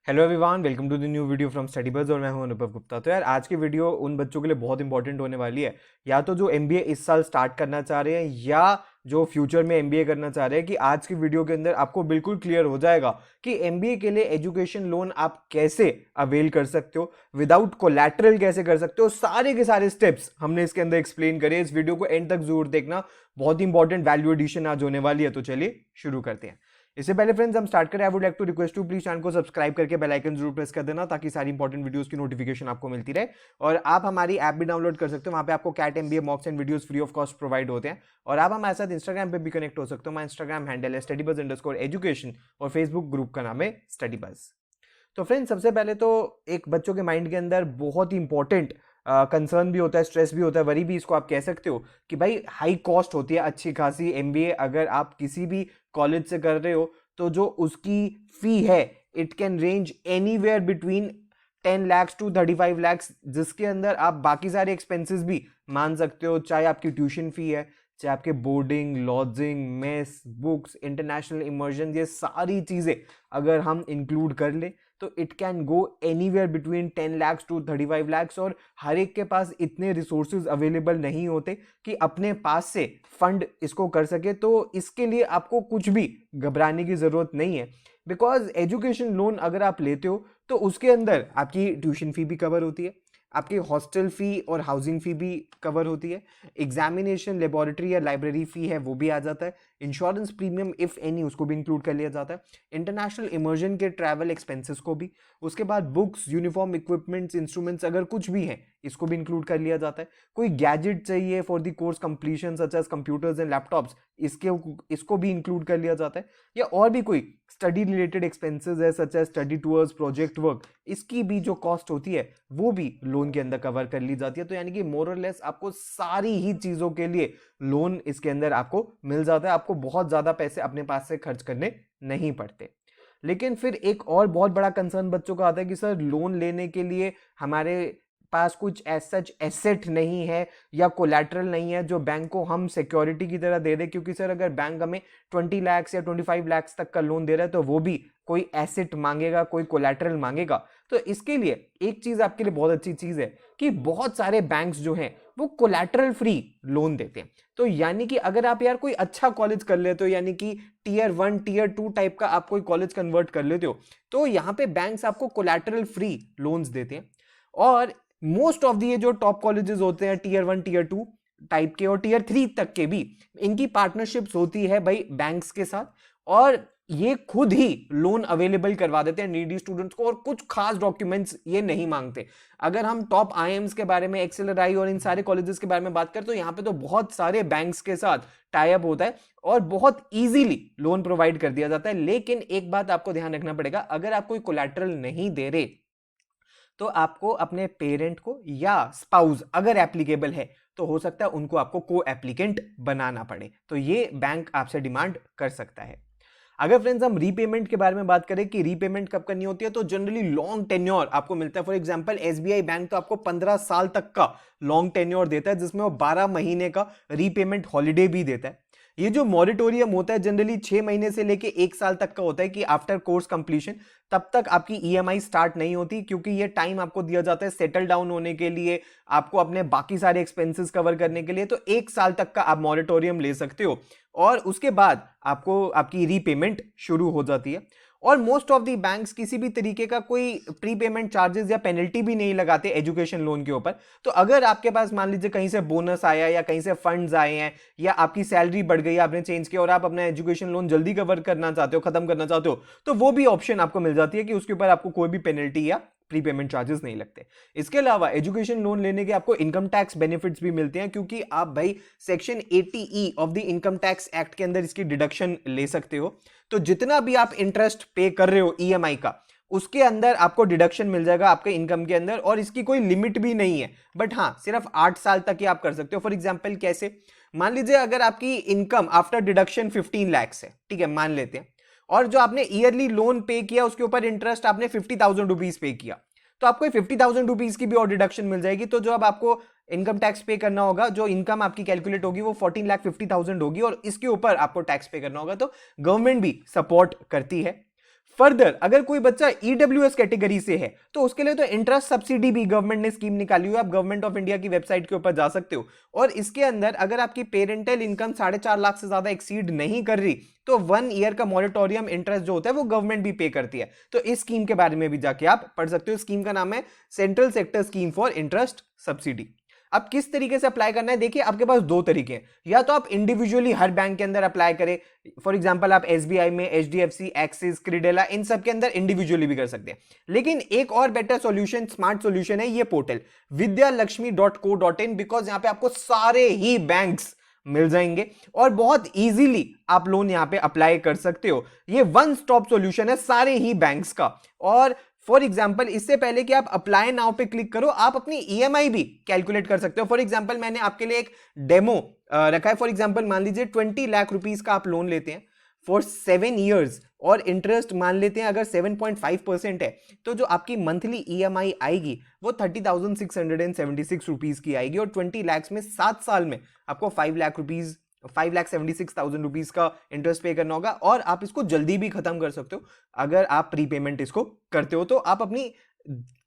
Hello everyone, welcome to the new video from Study Buzz और मैं हूं अनुभव गुप्ता। तो यार आज की वीडियो उन बच्चों के लिए बहुत इंपॉर्टेंट होने वाली है, या तो जो एमबीए इस साल स्टार्ट करना चाह रहे हैं या जो फ्यूचर में एमबीए करना चाह रहे हैं। कि आज की वीडियो के अंदर आपको बिल्कुल क्लियर हो जाएगा कि एमबीए के लिए एजुकेशन लोन आप कैसे अवेल कर सकते हो, विदाउट कोलैटरल कैसे कर सकते हो। सारे के सारे स्टेप्स हमने इसके अंदर एक्सप्लेन करे। इस वीडियो को एंड तक जरूर देखना, बहुत इंपॉर्टेंट वैल्यू एडिशन आज होने वाली है। तो चलिए शुरू करते हैं। इससे पहले फ्रेंड्स हम स्टार्ट करें, I would like to request to please channel को सब्सक्राइब करके बेल आइकन जरूर प्रेस कर देना, ताकि सारी इंपॉर्टेंट वीडियोस की नोटिफिकेशन आपको मिलती रहे। और आप हमारी ऐप भी डाउनलोड कर सकते हो, वहां पे आपको CAT MBA mocks and videos free of cost provide होते हैं। और आप हमारे साथ इंस्टाग्राम पे भी कनेक्ट हो सकते हो। हमारा इंस्टाग्राम हैंडल है StudyBuzz_education और फेसबुक ग्रुप का नाम है StudyBuzz। तो फ्रेंड्स सबसे पहले तो एक बच्चों के माइंड के अंदर बहुत ही इंपॉर्टेंट कंसर्न भी होता है, स्ट्रेस भी होता है, वरी भी इसको आप कह सकते हो कि भाई हाई कॉस्ट होती है अच्छी खासी एमबीए। अगर आप किसी भी कॉलेज से कर रहे हो तो जो उसकी फी है it can range anywhere between 10 lakhs to 35 lakhs, जिसके अंदर आप बाकी सारे एक्सपेंसेस भी मान सकते हो। चाहे आपकी ट्यूशन फी है, चाहे आपके boarding, lodging, mess, books, international immersion, ये सारी चीजें अगर हम इंक्लूड कर ले तो it can go anywhere between 10 lakhs to 35 lakhs। और हर एक के पास इतने रिसोर्सेज अवेलेबल नहीं होते कि अपने पास से फंड इसको कर सके। तो इसके लिए आपको कुछ भी घबराने की जरूरत नहीं है, बिकॉज एजुकेशन लोन अगर आप लेते हो तो उसके अंदर आपकी ट्यूशन फी भी कवर होती है, आपकी हॉस्टल फी और हाउसिंग फी भी कवर होती है, एग्जामिनेशन, लेबोरेटरी या लाइब्रेरी फी है वो भी आ जाता है, इंश्योरेंस प्रीमियम इफ एनी उसको भी इंक्लूड कर लिया जाता है, इंटरनेशनल इमर्जन के ट्रैवल एक्सपेंसेस को भी, उसके बाद बुक्स, यूनिफॉर्म, इक्विपमेंट्स, इंस्ट्रूमेंट्स अगर कुछ भी है इसको भी इंक्लूड कर लिया जाता है। कोई गैजेट चाहिए for the course completion such as computers and laptops, इसको भी इंक्लूड कर लिया जाता है। या और भी कोई स्टडी रिलेटेड एक्सपेंसेस है such as study tours, project work, इसकी भी जो कॉस्ट होती है वो भी लोन के अंदर कवर कर ली जाती है। तो यानी कि मोर और लेस आपको सारी ही चीजों के लिए लोन इसके अंदर आपको मिल जाता है। आपको बहुत ज्यादा पैसे अपने पास से खर्च करने नहीं पड़ते। लेकिन फिर एक और बहुत बड़ा कंसर्न बच्चों का आता है कि सर लोन लेने के लिए हमारे पास कुछ सच एसेट नहीं है या कोलैटरल नहीं है जो बैंक को हम सिक्योरिटी की तरह दे दे। क्योंकि सर अगर बैंक हमें 20 lakhs या 25 lakhs तक का लोन दे रहा है तो वो भी कोई एसेट मांगेगा, कोई कोलैटरल मांगेगा। तो इसके लिए एक चीज आपके लिए बहुत अच्छी चीज है कि बहुत सारे बैंक्स जो हैं वो कोलैटरल फ्री लोन देते हैं। तो यानी कि अगर आप यार कोई अच्छा कॉलेज कर लेते हो, यानी कि टीयर 1 टीयर 2 टाइप का आप कोई कॉलेज कन्वर्ट कर लेते हो, तो यहाँ पे बैंक्स आपको कोलैटरल फ्री लोन्स देते हैं। और मोस्ट ऑफ दी जो टॉप कॉलेजेस होते हैं टीयर 1 टीयर 2 टाइप के और टीयर 3 तक के भी, इनकी पार्टनरशिप्स होती है भाई बैंक्स के साथ। और ये खुद ही लोन अवेलेबल करवा देते हैं नीडी स्टूडेंट्स को, और कुछ खास डॉक्यूमेंट्स ये नहीं मांगते। अगर हम टॉप आईएम्स के बारे में, एक्सेलराई और इन सारे कॉलेजेस के बारे में बात करें तो यहाँ पे तो बहुत सारे बैंक्स के साथ टाई अप होता है और बहुत इजीली लोन प्रोवाइड कर दिया जाता है। लेकिन एक बात आपको ध्यान रखना पड़ेगा, अगर आप कोई कोलैटरल नहीं दे रहे तो आपको अपने पेरेंट को या स्पाउस अगर एप्लीकेबल है तो हो सकता है उनको आपको को एप्लीकेंट बनाना पड़े। तो ये बैंक आपसे डिमांड कर सकता है। अगर फ्रेंड्स हम रीपेमेंट के बारे में बात करें कि रीपेमेंट कब करनी होती है, तो जनरली लॉन्ग टेन्योर आपको मिलता है। फॉर एग्जांपल एसबीआई बैंक तो आपको 15 साल तक का लॉन्ग टेन्योर देता है, जिसमें वो 12 महीने का रीपेमेंट हॉलीडे भी देता है। ये जो मॉरिटोरियम होता है जनरली 6 महीने से लेके 1 साल तक का होता है कि आफ्टर कोर्स कंप्लीशन तब तक आपकी ईएमआई स्टार्ट नहीं होती, क्योंकि ये टाइम आपको दिया जाता है सेटल डाउन होने के लिए, आपको अपने बाकी सारे एक्सपेंसेस कवर करने के लिए। तो 1 साल तक का आप मॉरिटोरियम ले सकते हो और उसके बाद आपको आपकी रीपेमेंट शुरू हो जाती है। और मोस्ट ऑफ दी बैंक्स किसी भी तरीके का कोई प्री पेमेंट चार्जेस या पेनल्टी भी नहीं लगाते एजुकेशन लोन के ऊपर। तो अगर आपके पास मान लीजिए कहीं से बोनस आया या कहीं से फंड्स आए हैं या आपकी सैलरी बढ़ गई, आपने चेंज किया और आप अपना एजुकेशन लोन जल्दी कवर करना चाहते हो, खत्म करना चाहते हो, तो वो भी ऑप्शन आपको मिल जाती है कि उसके ऊपर आपको कोई भी पेनल्टी या प्री पेमेंट चार्जेस नहीं लगते। इसके अलावा एजुकेशन लोन लेने के आपको इनकम टैक्स बेनिफिट्स भी मिलते हैं, क्योंकि आप भाई section 80E of the income tax act के अंदर इसकी डिडक्शन ले सकते हो। तो जितना भी आप इंटरेस्ट पे कर रहे हो ईएमआई का, उसके अंदर आपको डिडक्शन मिल जाएगा आपके इनकम के अंदर, और इसकी कोई लिमिट भी नहीं है। बट हाँ, सिर्फ 8 साल तक ही आप कर सकते हो। फॉर एग्जाम्पल कैसे, मान लीजिए अगर आपकी इनकम आफ्टर डिडक्शन 15 lakhs है, ठीक है, मान लेते हैं, और जो आपने ईयरली लोन पे किया उसके ऊपर इंटरेस्ट आपने 50,000 रुपीज पे किया, तो आपको 50,000 रुपीज की भी और डिडक्शन मिल जाएगी। तो जो अब आपको इनकम टैक्स पे करना होगा, जो इनकम आपकी कैलकुलेट होगी वो 14,50,000 होगी और इसके ऊपर आपको टैक्स पे करना होगा। तो गवर्नमेंट भी सपोर्ट करती है। फर्दर अगर कोई बच्चा ईडब्ल्यूएस कैटेगरी से है तो उसके लिए तो इंटरेस्ट सब्सिडी भी गवर्नमेंट ने स्कीम निकाली हुई है, आप गवर्नमेंट ऑफ इंडिया की वेबसाइट के ऊपर जा सकते हो। और इसके अंदर अगर आपकी पेरेंटल इनकम 4.5 लाख से ज्यादा एक्सीड नहीं कर रही तो 1 ईयर का मॉरेटोरियम इंटरेस्ट जो होता है वो गवर्नमेंट भी पे करती है। तो इस स्कीम के बारे में भी जाके आप पढ़ सकते हो। स्कीम का नाम है central sector scheme for interest subsidy. अब किस तरीके से अप्लाई करना है, देखिए आपके पास दो तरीके हैं। या तो आप इंडिविजुअली हर बैंक के अंदर अप्लाई करें, फॉर एग्जांपल आप एसबीआई में, एचडीएफसी, एक्सिस, क्रेडेला, इन सब के अंदर इंडिविजुअली भी कर सकते हैं। लेकिन एक और बेटर सॉल्यूशन, स्मार्ट सॉल्यूशन है ये पोर्टल vidyalakshmi.co.in, बिकॉज यहां पे आपको सारे ही बैंक्स मिल जाएंगे और बहुत इजीली आप लोन यहां पे अप्लाई कर सकते हो। ये वन स्टॉप सॉल्यूशन है सारे ही बैंक्स का। और फॉर एग्जाम्पल इससे पहले कि आप अप्लाई नाउ पे क्लिक करो, आप अपनी ईएमआई भी कैलकुलेट कर सकते हो। फॉर एग्जाम्पल मैंने आपके लिए एक डेमो रखा है। फॉर एग्जाम्पल मान लीजिए 20 लाख रुपीस का आप लोन लेते हैं फॉर 7 ईयर्स और इंटरेस्ट मान लेते हैं अगर 7.5% है, तो जो आपकी मंथली ईएमआई आएगी वो 30,676 रुपीज की आएगी। और 20 लाख में 7 साल में आपको 5,76,000 रुपीज का इंटरेस्ट पे करना होगा। और आप इसको जल्दी भी खत्म कर सकते हो अगर आप प्रीपेमेंट इसको करते हो, तो आप अपनी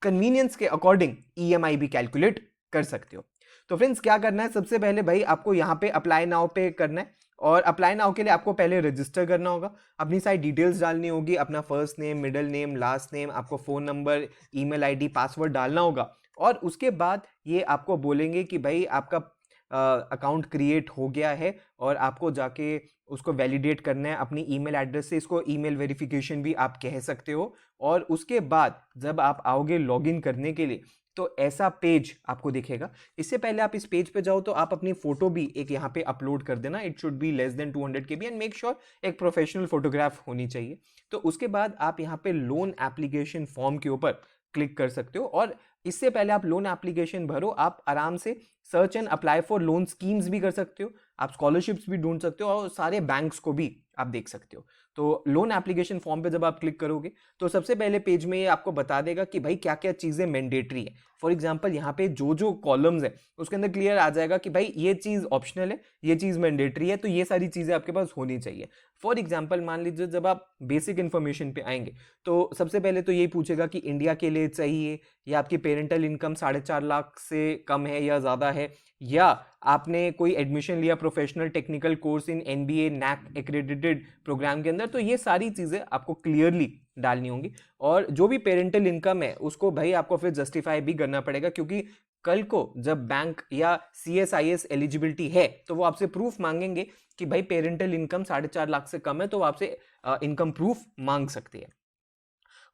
कन्वीनियंस के अकॉर्डिंग ईएमआई भी कैलकुलेट कर सकते हो। तो फ्रेंड्स क्या करना है, सबसे पहले भाई आपको यहाँ पे अप्लाई नाउ पे करना है। और अप्लाई नाउ के लिए आपको पहले रजिस्टर करना होगा, अपनी सारी डिटेल्स डालनी होगी, अपना first name, middle name, last name, आपको phone number, email ID, password डालना होगा। और उसके बाद ये आपको बोलेंगे कि भाई आपका अकाउंट क्रिएट हो गया है और आपको जाके उसको वैलिडेट करना है अपनी ईमेल एड्रेस से। इसको ईमेल वेरिफिकेशन भी आप कह सकते हो। और उसके बाद जब आप आओगे लॉगिन करने के लिए तो ऐसा पेज आपको दिखेगा। इससे पहले आप इस पेज पे जाओ तो आप अपनी फोटो भी एक यहाँ पे अपलोड कर देना। It should be less than 200 KB and make sure एक प्रोफेशनल फोटोग्राफ होनी चाहिए। तो उसके बाद आप यहाँ पे लोन एप्लीकेशन फॉर्म के ऊपर क्लिक कर सकते हो। और इससे पहले आप लोन एप्लीकेशन भरो, आप आराम से search and apply for loan schemes भी कर सकते हो, आप स्कॉलरशिप्स भी ढूंढ सकते हो और सारे बैंक्स को भी आप देख सकते हो। तो लोन एप्लीकेशन फॉर्म पे जब आप क्लिक करोगे तो सबसे पहले पेज में ये आपको बता देगा कि भाई क्या क्या चीज़ें मैंडेटरी है। फॉर एग्जांपल यहाँ पे जो जो कॉलम्स है उसके अंदर क्लियर आ जाएगा कि भाई ये चीज़ ऑप्शनल है, ये चीज़ मैंडेटरी है, तो ये सारी चीज़ें आपके पास होनी चाहिए। फॉर एग्जाम्पल मान लीजिए जब आप बेसिक इन्फॉर्मेशन पे आएंगे तो सबसे पहले तो यही पूछेगा कि इंडिया के लिए चाहिए, या आपकी पेरेंटल इनकम 4.5 लाख से कम है या ज़्यादा है, या आपने कोई एडमिशन लिया professional technical course in NBA NAAC accredited program के अंदर। तो ये सारी चीज़ें आपको क्लियरली डालनी होंगी। और जो भी पेरेंटल इनकम है उसको भाई आपको फिर जस्टिफाई भी करना पड़ेगा, क्योंकि कल को जब बैंक या CSIS एलिजिबिलिटी है तो वो आपसे प्रूफ मांगेंगे कि भाई पेरेंटल इनकम 4.5 लाख से कम है, तो वो आपसे इनकम प्रूफ मांग सकते हैं।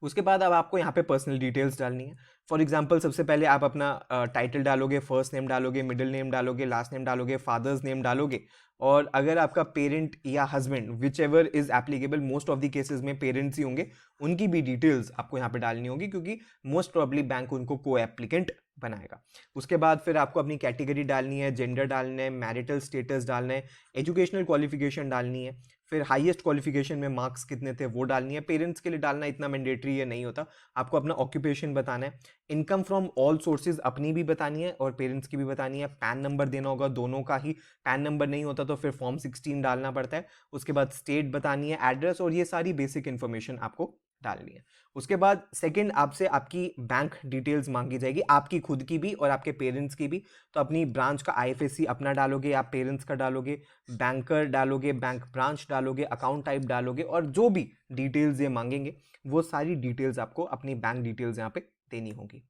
उसके बाद अब आपको यहाँ पे पर्सनल डिटेल्स डालनी है। फॉर एग्जांपल सबसे पहले आप अपना टाइटल डालोगे, फर्स्ट नेम डालोगे, मिडिल नेम डालोगे, लास्ट नेम डालोगे, फादर्स नेम डालोगे। और अगर आपका पेरेंट या husband which ever is applicable, most of the cases में पेरेंट्स ही होंगे, उनकी भी डिटेल्स आपको यहाँ पे डालनी होगी, क्योंकि मोस्ट प्रॉब्ली बैंक उनको को एप्लीकेंट बनाएगा। उसके बाद फिर आपको अपनी कैटेगरी डालनी है, जेंडर डालना है, मैरिटल स्टेटस डालना है, एजुकेशनल क्वालिफिकेशन डालनी है, फिर हाईएस्ट क्वालिफिकेशन में मार्क्स कितने थे वो डालनी है। पेरेंट्स के लिए डालना इतना मैंडेटरी है नहीं होता, आपको अपना ऑक्यूपेशन बताना है, इनकम फ्रॉम ऑल सोर्सेज अपनी भी बतानी है और पेरेंट्स की भी बतानी है, पैन नंबर देना होगा दोनों का ही, पैन नंबर नहीं होता तो फिर फॉर्म 16 डालना पड़ता है। उसके बाद स्टेट बतानी है, एड्रेस, और ये सारी बेसिक इन्फॉर्मेशन आपको डालनी है। उसके बाद सेकंड आपसे आपकी बैंक डिटेल्स मांगी जाएगी, आपकी खुद की भी और आपके पेरेंट्स की भी। तो अपनी ब्रांच का IFSC अपना डालोगे, आप पेरेंट्स का डालोगे, बैंकर डालोगे, बैंक ब्रांच डालोगे, अकाउंट टाइप डालोगे, और जो भी डिटेल्स ये मांगेंगे वो सारी डिटेल्स आपको अपनी बैंक डिटेल्स यहाँ पे देनी होगी।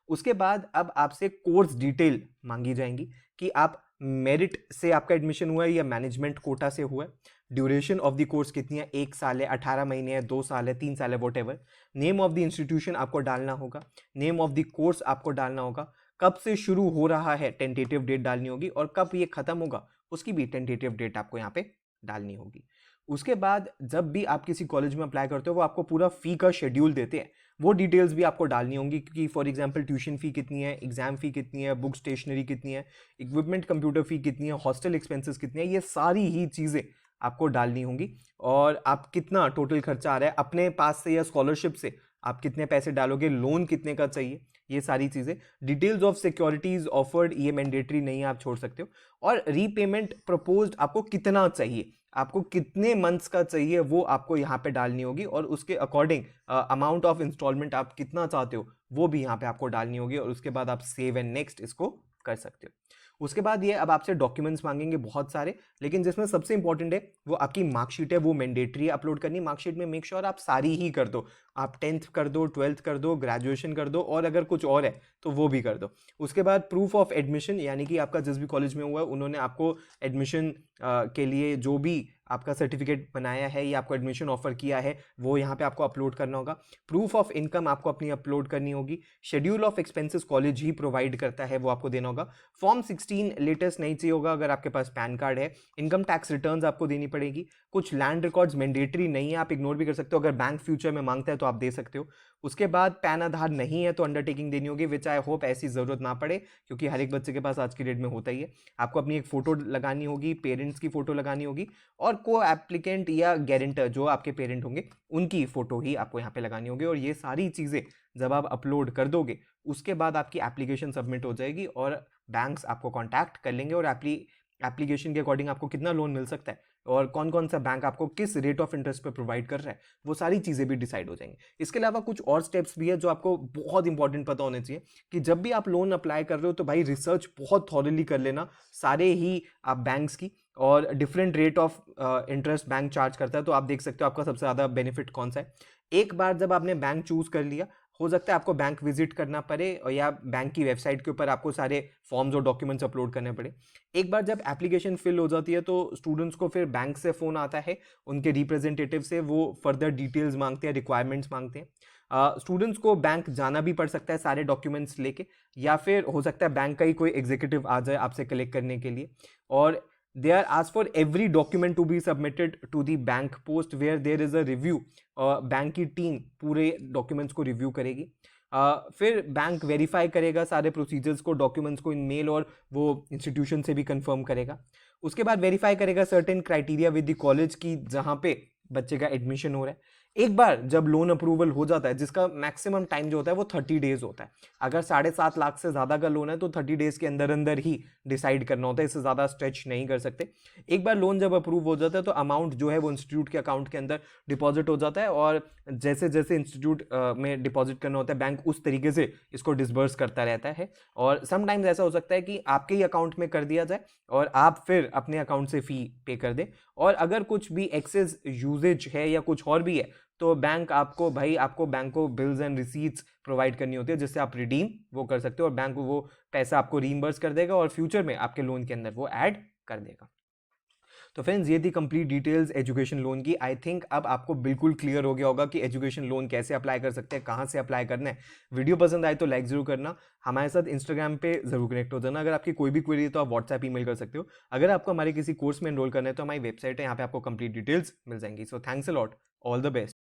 उसके बाद अब आपसे कोर्स डिटेल मांगी जाएंगी कि आप मेरिट से आपका एडमिशन हुआ है या मैनेजमेंट कोटा से हुआ है, ड्यूरेशन ऑफ द कोर्स कितनी है, 1 साल है, 18 महीने है, 2 साल है, 3 साल है, what ever. Name of the institution आपको डालना होगा, नेम ऑफ द कोर्स आपको डालना होगा, कब से शुरू हो रहा है टेंटेटिव डेट डालनी होगी, और कब ये खत्म होगा उसकी भी टेंटेटिव डेट आपको यहाँ पे डालनी होगी। उसके बाद जब भी आप किसी कॉलेज में अप्लाई करते हो वो आपको पूरा फी का शेड्यूल देते हैं, वो डिटेल्स भी आपको डालनी होंगी, क्योंकि फॉर एग्जांपल ट्यूशन फी कितनी है, एग्जाम फी कितनी है, बुक स्टेशनरी कितनी है, इक्विपमेंट कंप्यूटर फी कितनी है, हॉस्टल एक्सपेंसेस कितने हैं, ये सारी ही चीज़ें आपको डालनी होंगी। और आप कितना टोटल खर्चा आ रहा है अपने पास से या स्कॉलरशिप से, आप कितने पैसे डालोगे, लोन कितने का चाहिए, ये सारी चीज़ें। डिटेल्स ऑफ सिक्योरिटीज ऑफर्ड, ये मैंडेटरी नहीं है, आप छोड़ सकते हो। और रीपेमेंट प्रपोज्ड आपको कितना चाहिए, आपको कितने मंथ्स का चाहिए वो आपको यहाँ पे डालनी होगी, और उसके अकॉर्डिंग अमाउंट ऑफ इंस्टॉलमेंट आप कितना चाहते हो वो भी यहाँ पे आपको डालनी होगी, और उसके बाद आप सेव एंड नेक्स्ट इसको कर सकते हो। उसके बाद ये अब आपसे डॉक्यूमेंट्स मांगेंगे बहुत सारे, लेकिन जिसमें सबसे इंपॉर्टेंट है वो आपकी मार्कशीट है, वो मैंडेटरी अपलोड करनी। मार्कशीट में मेक श्योर आप सारी ही कर दो, आप 10th कर दो, 12th कर दो, ग्रेजुएशन कर दो, और अगर कुछ और है तो वो भी कर दो। उसके बाद प्रूफ ऑफ एडमिशन, यानी कि आपका जिस भी कॉलेज में हुआ है उन्होंने आपको एडमिशन के लिए जो भी आपका सर्टिफिकेट बनाया है या आपको एडमिशन ऑफर किया है वो यहाँ पे आपको अपलोड करना होगा। प्रूफ ऑफ इनकम आपको अपनी अपलोड करनी होगी। Schedule of expenses college he provide करता है, वो आपको देना होगा। फॉर्म 16 लेटेस्ट नहीं चाहिए होगा अगर आपके पास पैन कार्ड है। इनकम टैक्स रिटर्न्स आपको देनी पड़ेगी। कुछ लैंड रिकॉर्ड्स मैंडेटरी नहीं है, आप इग्नोर भी कर सकते हो, अगर बैंक फ्यूचर में मांगता है तो आप दे सकते हो। उसके बाद पैन आधार नहीं है तो अंडरटेकिंग देनी होगी, विच आई होप ऐसी जरूरत ना पड़े, क्योंकि हर एक बच्चे के पास आज की डेट में होता ही है। आपको अपनी एक फोटो लगानी होगी, पेरेंट्स की फोटो लगानी होगी, और को एप्लीकेंट या गारंटर जो आपके पेरेंट होंगे उनकी फोटो ही आपको यहाँ पे लगानी होगी। और ये सारी चीज़ें जब आप अपलोड कर दोगे उसके बाद आपकी एप्लीकेशन सबमिट हो जाएगी, और बैंक्स आपको कॉन्टैक्ट कर लेंगे, और एप्लीकेशन के अकॉर्डिंग आपको कितना लोन मिल सकता है और कौन कौन सा बैंक आपको किस रेट ऑफ इंटरेस्ट पे प्रोवाइड कर रहा है वो सारी चीज़ें भी डिसाइड हो जाएंगी। इसके अलावा कुछ और स्टेप्स भी है जो आपको बहुत इंपॉर्टेंट पता होने चाहिए, कि जब भी आप लोन अप्लाई कर रहे हो तो भाई रिसर्च बहुत थॉरली कर लेना सारे ही आप बैंक्स की, और different rate of interest bank charge करता है, तो आप देख सकते हो आपका सबसे ज़्यादा बेनिफिट कौन सा है। एक बार जब आपने बैंक चूज कर लिया, हो सकता है आपको बैंक विजिट करना पड़े, और या बैंक की वेबसाइट के ऊपर आपको सारे फॉर्म्स और डॉक्यूमेंट्स अपलोड करने पड़े। एक बार जब एप्लीकेशन फिल हो जाती है तो स्टूडेंट्स को फिर बैंक से फ़ोन आता है, उनके रिप्रेजेंटेटिव से, वो फर्दर डिटेल्स मांगते हैं, रिक्वायरमेंट्स मांगते हैं। स्टूडेंट्स को बैंक जाना भी पड़ सकता है सारे डॉक्यूमेंट्स लेके, या फिर हो सकता है बैंक का ही कोई एग्जीक्यूटिव आ जाए आपसे कलेक्ट करने के लिए, और they are asked for every document to be submitted to the bank post where there is a review। Bank की टीम पूरे डॉक्यूमेंट्स को रिव्यू करेगी, फिर बैंक वेरीफाई करेगा सारे प्रोसीजर्स को, डॉक्यूमेंट्स को इन मेल, और वो इंस्टीट्यूशन से भी कंफर्म करेगा। उसके बाद वेरीफाई करेगा certain criteria with the college की जहाँ पे बच्चे का एडमिशन हो रहा है। एक बार जब लोन अप्रूवल हो जाता है, जिसका मैक्सिमम टाइम जो होता है वो 30 डेज होता है, अगर 7.5 लाख से ज़्यादा का लोन है तो 30 डेज के अंदर अंदर ही डिसाइड करना होता है, इससे ज़्यादा स्ट्रेच नहीं कर सकते। एक बार लोन जब अप्रूव हो जाता है तो अमाउंट जो है वो इंस्टीट्यूट के अकाउंट के अंदर डिपॉजिट हो जाता है, और जैसे जैसे इंस्टीट्यूट में डिपॉजिट करना होता है बैंक उस तरीके से इसको डिसबर्स करता रहता है। और समटाइम्स ऐसा हो सकता है कि आपके ही अकाउंट में कर दिया जाए और आप फिर अपने अकाउंट से फ़ी पे कर दें, और अगर कुछ भी एक्सेस यूजेज है या कुछ और भी है तो बैंक आपको बैंक को बिल्स एंड रिसीट्स प्रोवाइड करनी होती है, जिससे आप रिडीम वो कर सकते हो, और बैंक वो पैसा आपको रीइंबर्स कर देगा और फ्यूचर में आपके लोन के अंदर वो ऐड कर देगा। तो फ्रेंड्स, ये थी कंप्लीट डिटेल्स एजुकेशन लोन की। आई थिंक अब आपको बिल्कुल क्लियर हो गया होगा कि एजुकेशन लोन कैसे अप्लाई कर सकते हैं, कहाँ से अप्लाई करना है। वीडियो पसंद आए तो लाइक जरूर करना, हमारे साथ इंस्टाग्राम पे जरूर कनेक्ट हो जाना। अगर आपकी कोई भी क्वेरी है तो आप व्हाट्सएप ईमेल कर सकते हो। अगर आपको हमारे किसी कोर्स में एनरोल करना है तो हमारी वेबसाइट है, यहाँ पे आपको कंप्लीट डिटेल्स मिल जाएंगी। So thanks a lot, all the best.